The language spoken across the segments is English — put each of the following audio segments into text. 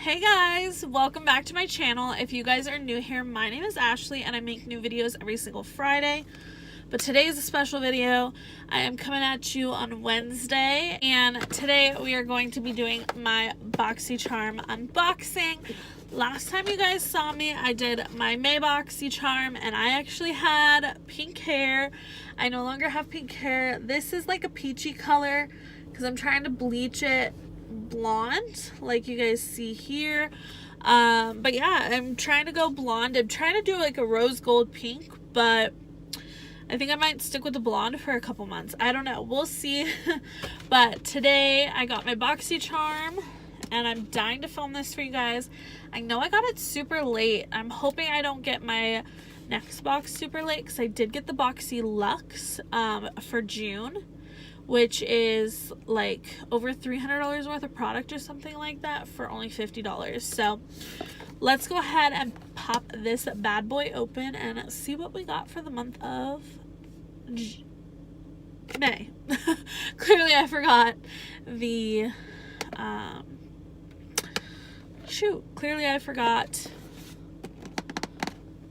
Hey guys, welcome back to my channel. If you guys are new here, my name is Ashley and I make new videos every single Friday. But today is a special video. I am coming at you on Wednesday, and today we are going to be doing my Boxycharm unboxing. Last time you guys saw me, I did my May Boxycharm and I actually had pink hair. I no longer have pink hair. This is like a peachy color because I'm trying to bleach it blonde like you guys see here, but yeah, I'm trying to go blonde. I'm trying to do like a rose gold pink, but I think I might stick with the blonde for a couple months. I don't know, we'll see. But today I got my Boxycharm and I'm dying to film this for you guys. I know I got it super late. I'm hoping I don't get my next box super late because I did get the Boxy Luxe for June, which is like over $300 worth of product or something like that for only $50. So let's go ahead and pop this bad boy open and see what we got for the month of May. Clearly I forgot the clearly I forgot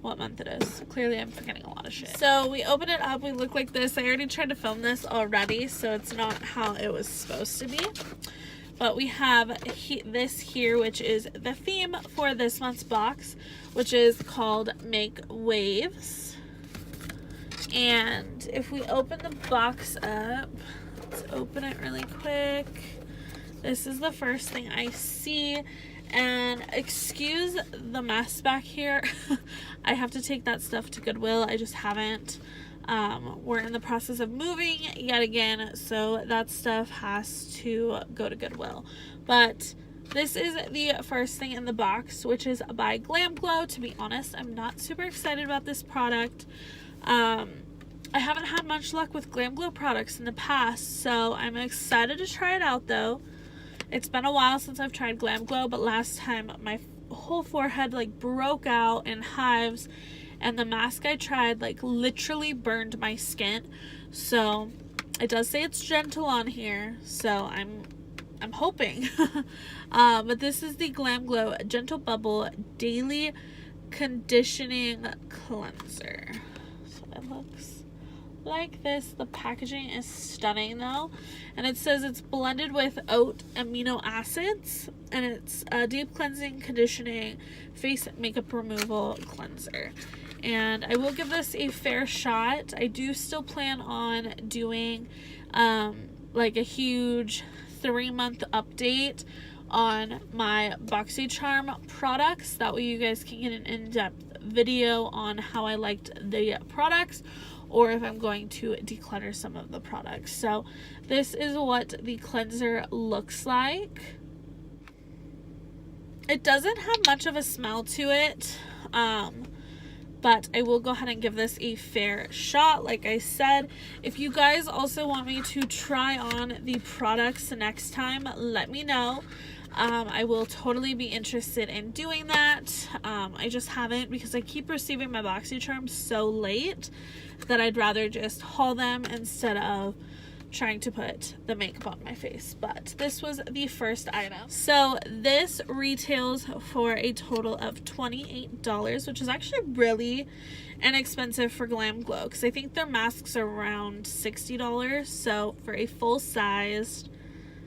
what month it is. Clearly I'm forgetting a lot of shit. So we open it up, we look like this. I already tried to film this already, so it's not how it was supposed to be. But we have this here, which is the theme for this month's box, which is called Make Waves. And if we open the box up, let's open it really quick. This is the first thing I see. And excuse the mess back here. I have to take that stuff to Goodwill. I just haven't. We're in the process of moving yet again, so that stuff has to go to Goodwill. But this is the first thing in the box, which is by Glam Glow. To be honest, I'm not super excited about this product. I haven't had much luck with Glam Glow products in the past, so I'm excited to try it out though. It's been a while since I've tried Glam Glow, but last time my whole forehead like broke out in hives and the mask I tried like literally burned my skin. So it does say it's gentle on here, so I'm hoping. But this is the Glam Glow Gentle Bubble Daily Conditioning Cleanser. So it looks like this. The packaging is stunning though, and it says it's blended with oat amino acids, and it's a deep cleansing, conditioning, face makeup removal cleanser. And I will give this a fair shot. I do still plan on doing like a huge 3-month update on my Boxycharm products. That way you guys can get an in-depth video on how I liked the products, or if I'm going to declutter some of the products. So this is what the cleanser looks like. It doesn't have much of a smell to it, but I will go ahead and give this a fair shot. Like I said, if you guys also want me to try on the products next time, let me know. I will totally be interested in doing that. I just haven't, because I keep receiving my Boxycharm so late that I'd rather just haul them instead of trying to put the makeup on my face. But this was the first item. So this retails for a total of $28, which is actually really inexpensive for Glam Glow, because I think their masks are around $60. So for a full-sized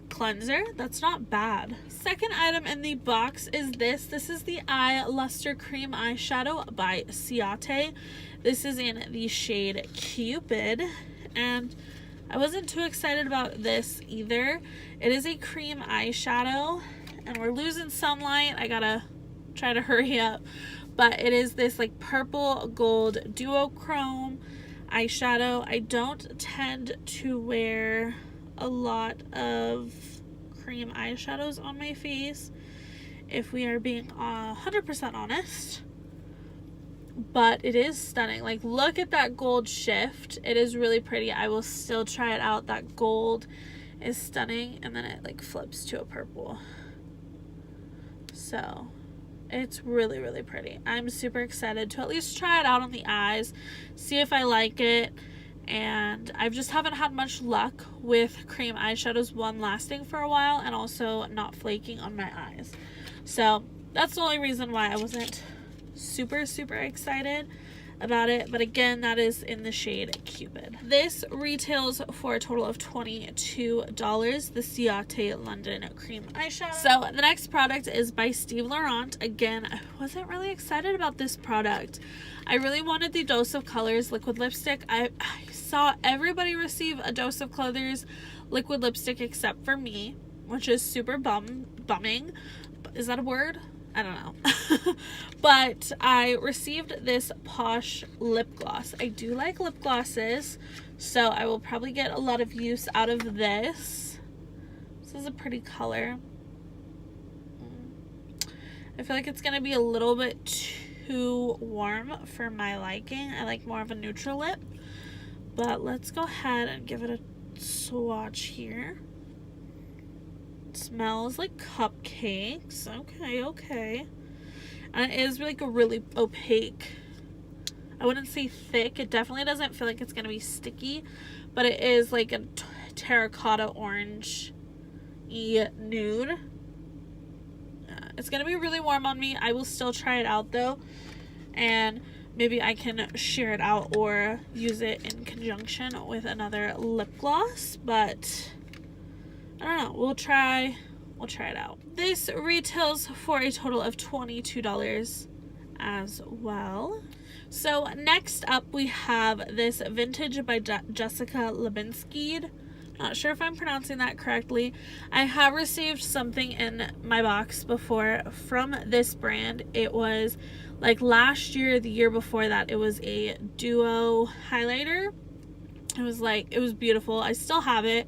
cleanser, that's not bad. Second item in the box is this. This is the Eye Luster Cream Eyeshadow by Ciate. This is in the shade Cupid, and I wasn't too excited about this either. It is a cream eyeshadow, and we're losing sunlight. I gotta try to hurry up. But it is this like purple gold duochrome eyeshadow. I don't tend to wear a lot of cream eyeshadows on my face, if we are being 100% honest. But it is stunning. Like, look at that gold shift. It is really pretty. I will still try it out. That gold is stunning, and then it like flips to a purple. So it's really, really pretty. I'm super excited to at least try it out on the eyes, see if I like it, and I just haven't had much luck with cream eyeshadows, one, lasting for a while, and also not flaking on my eyes. So that's the only reason why I wasn't super excited about it. But again, that is in the shade Cupid. This retails for a total of $22, the Ciate London Cream Eyeshadow. So the next product is by Steve Laurent. Again, I wasn't really excited about this product. I really wanted the Dose of Colors liquid lipstick. I saw everybody receive a Dose of Colors liquid lipstick except for me, which is super bumming. Is that a word? I don't know. But I received this Posh lip gloss. I do like lip glosses, so I will probably get a lot of use out of this. This is a pretty color. I feel like it's going to be a little bit too warm for my liking. I like more of a neutral lip. But let's go ahead and give it a swatch here. It smells like cupcakes. Okay. And it is like a really opaque, I wouldn't say thick. It definitely doesn't feel like it's going to be sticky, but it is like a terracotta orange-y nude. It's going to be really warm on me. I will still try it out though, and maybe I can share it out or use it in conjunction with another lip gloss, but I don't know. We'll try it out. This retails for a total of $22 as well. So next up we have this Vintage by Jessica Lubinski. Not sure if I'm pronouncing that correctly. I have received something in my box before from this brand. It was like last year, the year before that. It was a duo highlighter. It was beautiful. I still have it.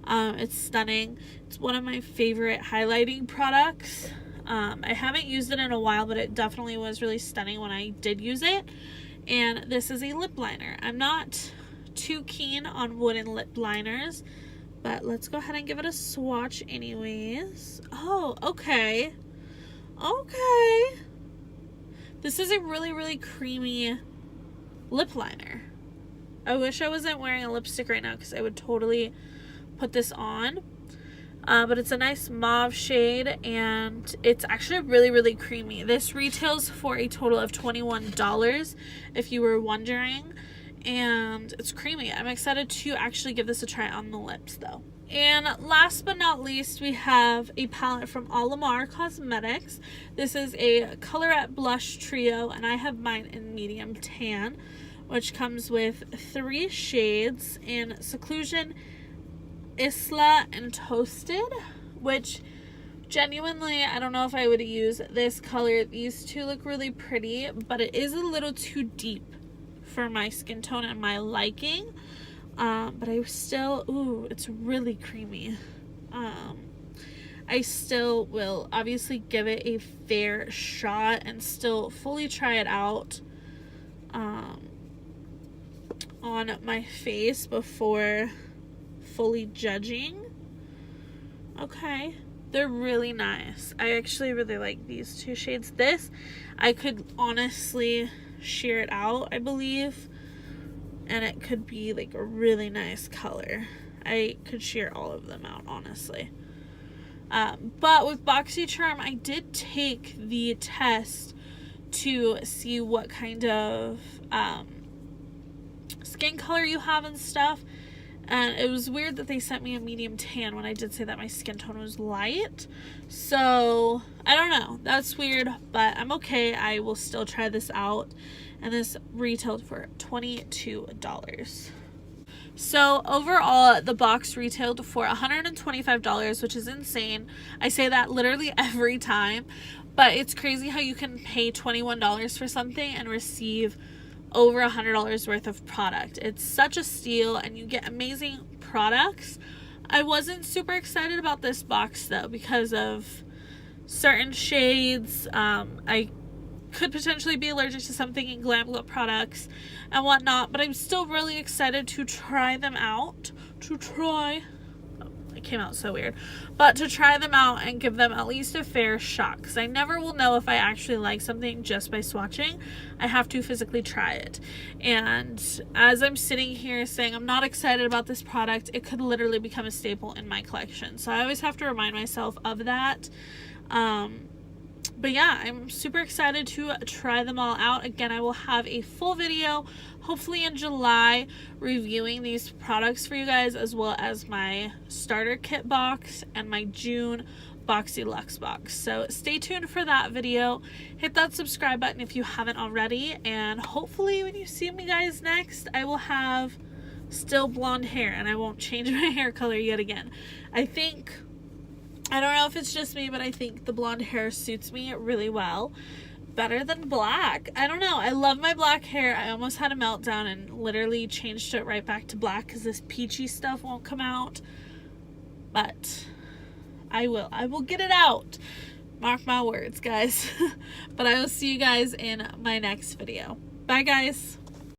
It's stunning. It's one of my favorite highlighting products. I haven't used it in a while, but it definitely was really stunning when I did use it. And this is a lip liner. I'm not too keen on wooden lip liners, but let's go ahead and give it a swatch anyways. Oh, okay. This is a really creamy lip liner. I wish I wasn't wearing a lipstick right now because I would totally put this on. But it's a nice mauve shade, and it's actually really creamy. This retails for a total of $21 if you were wondering, and it's creamy. I'm excited to actually give this a try on the lips though. And last but not least, we have a palette from Alamar Cosmetics. This is a Colorette Blush Trio, and I have mine in medium tan, which comes with 3 shades in Seclusion, Isla, and Toasted, which genuinely, I don't know if I would use this color. These two look really pretty, but it is a little too deep for my skin tone and my liking. But I still, it's really creamy. I still will obviously give it a fair shot and still fully try it out on my face before fully judging. Okay, they're really nice. I actually really like these 2 shades. This, I could honestly sheer it out, I believe, and it could be like a really nice color. I could sheer all of them out, honestly. But with Boxycharm, I did take the test to see what kind of skin color you have and stuff. And it was weird that they sent me a medium tan when I did say that my skin tone was light. So, I don't know. That's weird, but I'm okay. I will still try this out. And this retailed for $22. So, overall, the box retailed for $125, which is insane. I say that literally every time. But it's crazy how you can pay $21 for something and receive over $100 worth of product. It's such a steal, and you get amazing products. I wasn't super excited about this box though because of certain shades. I could potentially be allergic to something in Glam Glow products and whatnot, but I'm still really excited to try them out. I came out so weird. But to try them out and give them at least a fair shot, because I never will know if I actually like something just by swatching. I have to physically try it. And as I'm sitting here saying I'm not excited about this product, it could literally become a staple in my collection. So I always have to remind myself of that. But yeah, I'm super excited to try them all out. Again, I will have a full video, hopefully in July, reviewing these products for you guys, as well as my starter kit box and my June Boxy Luxe box. So stay tuned for that video. Hit that subscribe button if you haven't already. And hopefully when you see me guys next, I will have still blonde hair and I won't change my hair color yet again. I don't know if it's just me, but I think the blonde hair suits me really well. Better than black. I don't know. I love my black hair. I almost had a meltdown and literally changed it right back to black because this peachy stuff won't come out. But I will. I will get it out. Mark my words, guys. But I will see you guys in my next video. Bye, guys.